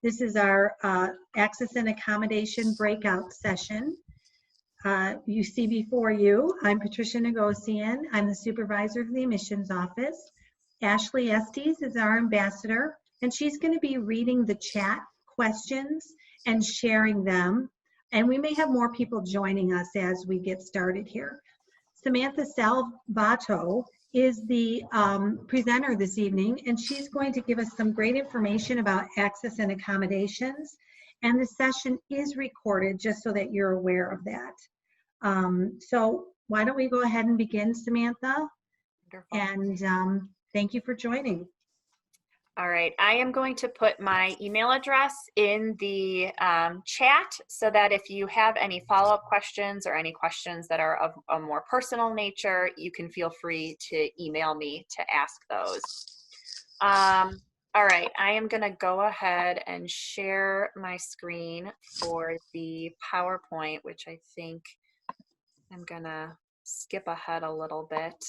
This is our Access and Accommodation breakout session. You see before you, I'm Patricia Negosian. I'm the supervisor of the admissions office. Ashley Estes is our ambassador, and she's going to be reading the chat questions and sharing them. And we may have more people joining us as we get started here. Samantha Salvato is the presenter this evening, and she's going to give us some great information about access and accommodations. And the session is recorded just so that you're aware of that. So why don't we go ahead and begin, Samantha? Wonderful. And thank you for joining. All right, I am going to put my email address in the chat so that if you have any follow-up questions or any questions that are of a more personal nature, you can feel free to email me to ask those. All right, I am gonna go ahead and share my screen for the PowerPoint, which I think I'm gonna skip ahead a little bit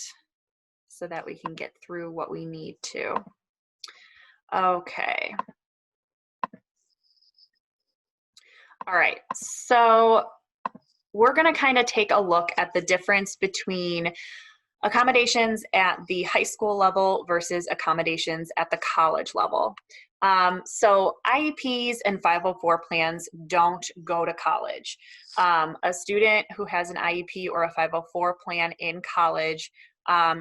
so that we can get through what we need to. Okay. All right, so we're going to kind of take a look at the difference between accommodations at the high school level versus accommodations at the college level. So IEPs and 504 plans don't go to college. A student who has an IEP or a 504 plan in college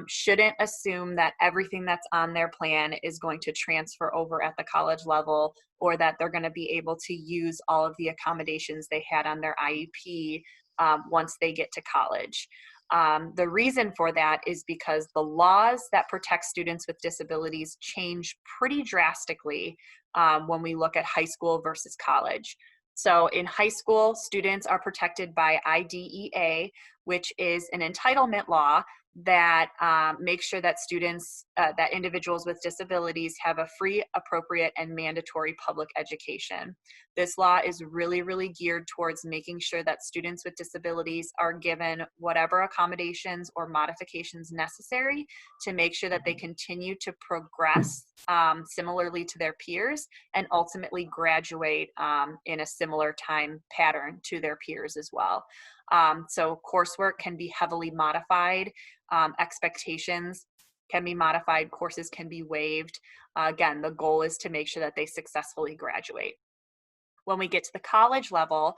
shouldn't assume that everything that's on their plan is going to transfer over at the college level, or that they're going to be able to use all of the accommodations they had on their IEP once they get to college. The reason for that is because the laws that protect students with disabilities change pretty drastically when we look at high school versus college. So in high school, students are protected by IDEA, which is an entitlement law that makes sure that students, that individuals with disabilities have a free, appropriate, and mandatory public education. This law is really, really geared towards making sure that students with disabilities are given whatever accommodations or modifications necessary to make sure that they continue to progress similarly to their peers and ultimately graduate in a similar time pattern to their peers as well. So coursework can be heavily modified, expectations can be modified, courses can be waived. Again, the goal is to make sure that they successfully graduate. When we get to the college level,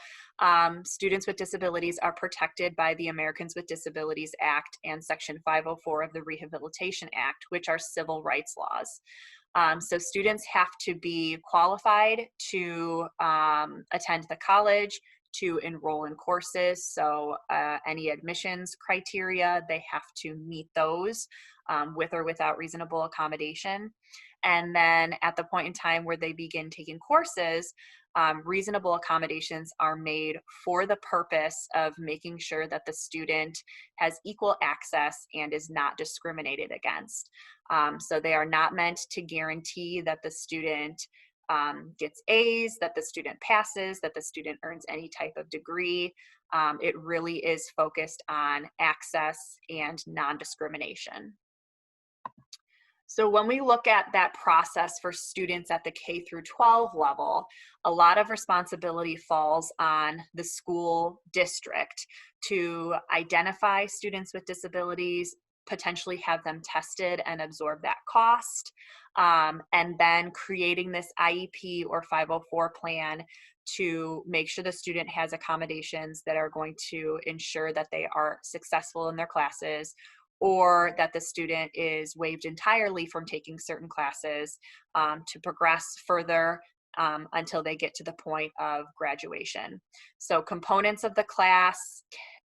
students with disabilities are protected by the Americans with Disabilities Act and Section 504 of the Rehabilitation Act, which are civil rights laws. So students have to be qualified to attend the college, to enroll in courses. So any admissions criteria, they have to meet those with or without reasonable accommodation. And then at the point in time where they begin taking courses, reasonable accommodations are made for the purpose of making sure that the student has equal access and is not discriminated against. So they are not meant to guarantee that the student gets A's, that the student passes, that the student earns any type of degree. It really is focused on access and non-discrimination. So when we look at that process for students at the K through 12 level, a lot of responsibility falls on the school district to identify students with disabilities, potentially have them tested and absorb that cost, and then creating this IEP or 504 plan to make sure the student has accommodations that are going to ensure that they are successful in their classes, or that the student is waived entirely from taking certain classes to progress further until they get to the point of graduation. So components of the class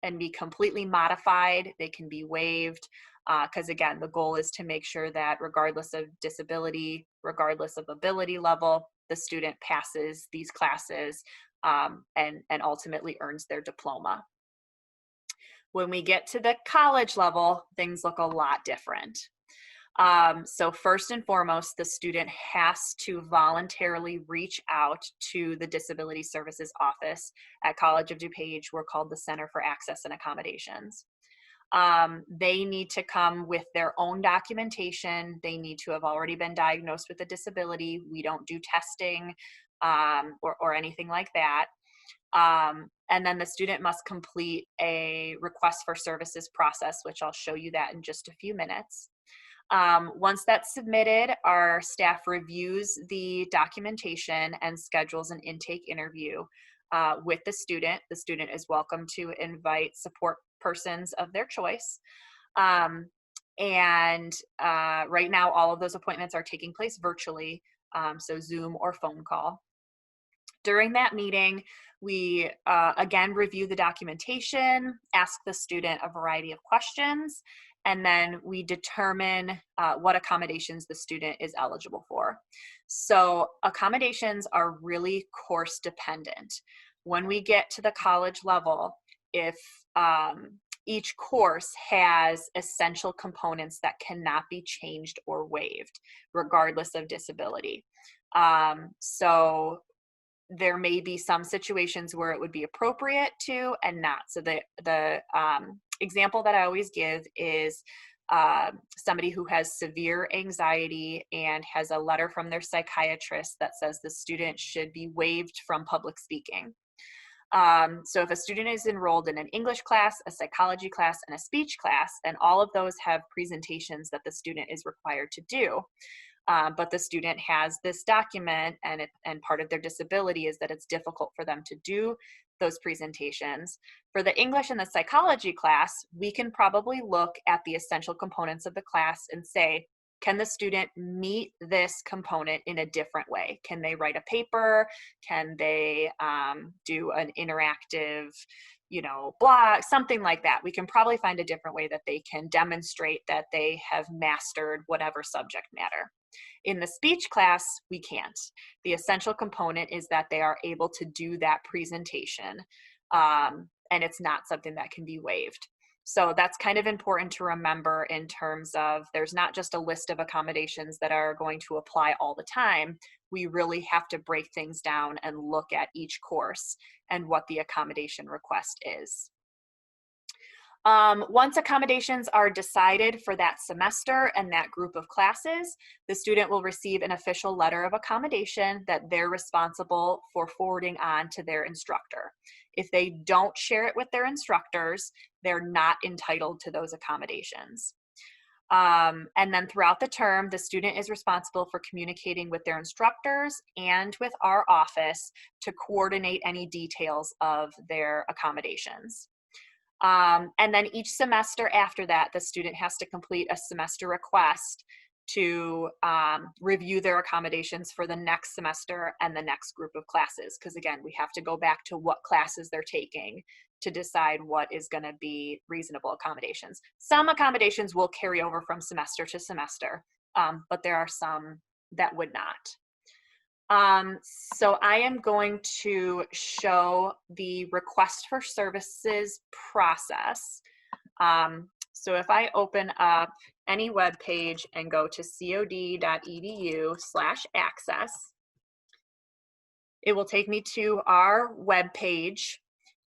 can be completely modified, they can be waived, because again, the goal is to make sure that regardless of disability, regardless of ability level, the student passes these classes and ultimately earns their diploma. When we get to the college level, things look a lot different. So first and foremost, the student has to voluntarily reach out to the Disability Services Office at College of DuPage. We're called the Center for Access and Accommodations. They need to come with their own documentation. They need to have already been diagnosed with a disability. We don't do testing or anything like that. And then the student must complete a request for services process, which I'll show you that in just a few minutes. Once that's submitted, our staff reviews the documentation and schedules an intake interview with the student. The student is welcome to invite support persons of their choice. And right now, all of those appointments are taking place virtually, so Zoom or phone call. During that meeting, we again review the documentation, ask the student a variety of questions, and then we determine what accommodations the student is eligible for. So accommodations are really course dependent. When we get to the college level, if each course has essential components that cannot be changed or waived, regardless of disability. So there may be some situations where it would be appropriate to and not. So the example that I always give is somebody who has severe anxiety and has a letter from their psychiatrist that says the student should be waived from public speaking. So if a student is enrolled in an English class, a psychology class, and a speech class, and all of those have presentations that the student is required to do, but the student has this document and part of their disability is that it's difficult for them to do those presentations. For the English and the psychology class, we can probably look at the essential components of the class and say, can the student meet this component in a different way? Can they write a paper? Can they do an interactive, blog, something like that? We can probably find a different way that they can demonstrate that they have mastered whatever subject matter. In the speech class, we can't. The essential component is that they are able to do that presentation, and it's not something that can be waived. So that's kind of important to remember in terms of there's not just a list of accommodations that are going to apply all the time. We really have to break things down and look at each course and what the accommodation request is. Once accommodations are decided for that semester and that group of classes, the student will receive an official letter of accommodation that they're responsible for forwarding on to their instructor. If they don't share it with their instructors, they're not entitled to those accommodations. And then throughout the term, the student is responsible for communicating with their instructors and with our office to coordinate any details of their accommodations. And then each semester after that, the student has to complete a semester request to review their accommodations for the next semester and the next group of classes. Because again, we have to go back to what classes they're taking to decide what is going to be reasonable accommodations. Some accommodations will carry over from semester to semester, but there are some that would not. So I am going to show the request for services process. So if I open up any web page and go to cod.edu/access, it will take me to our web page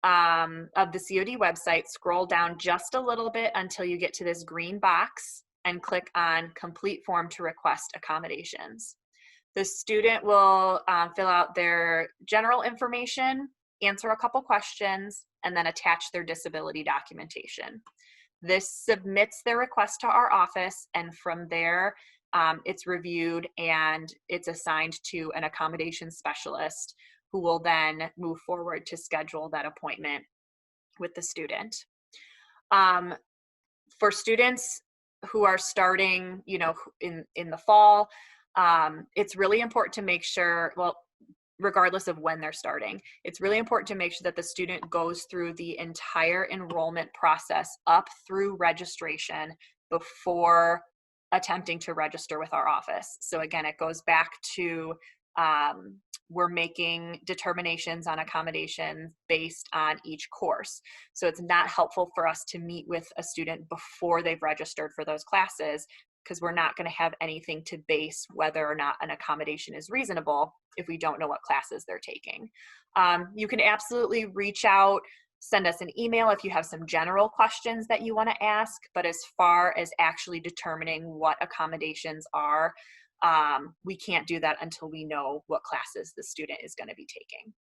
of the COD website. Scroll down just a little bit until you get to this green box and click on complete form to request accommodations. The student will fill out their general information, answer a couple questions, and then attach their disability documentation. This submits their request to our office, and from there, it's reviewed and it's assigned to an accommodation specialist who will then move forward to schedule that appointment with the student. For students who are starting, in the fall, it's really important to make sure, regardless of when they're starting, it's really important to make sure that the student goes through the entire enrollment process up through registration before attempting to register with our office. So again, it goes back to we're making determinations on accommodations based on each course. So it's not helpful for us to meet with a student before they've registered for those classes, because we're not going to have anything to base whether or not an accommodation is reasonable if we don't know what classes they're taking. You can absolutely reach out, send us an email if you have some general questions that you want to ask, but as far as actually determining what accommodations are we can't do that until we know what classes the student is going to be taking.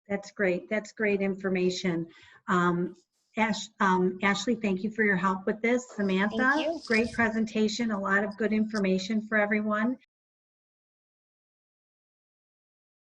That's great. That's great information. Ashley, thank you for your help with this. Samantha, you. great presentation, a lot of good information for everyone.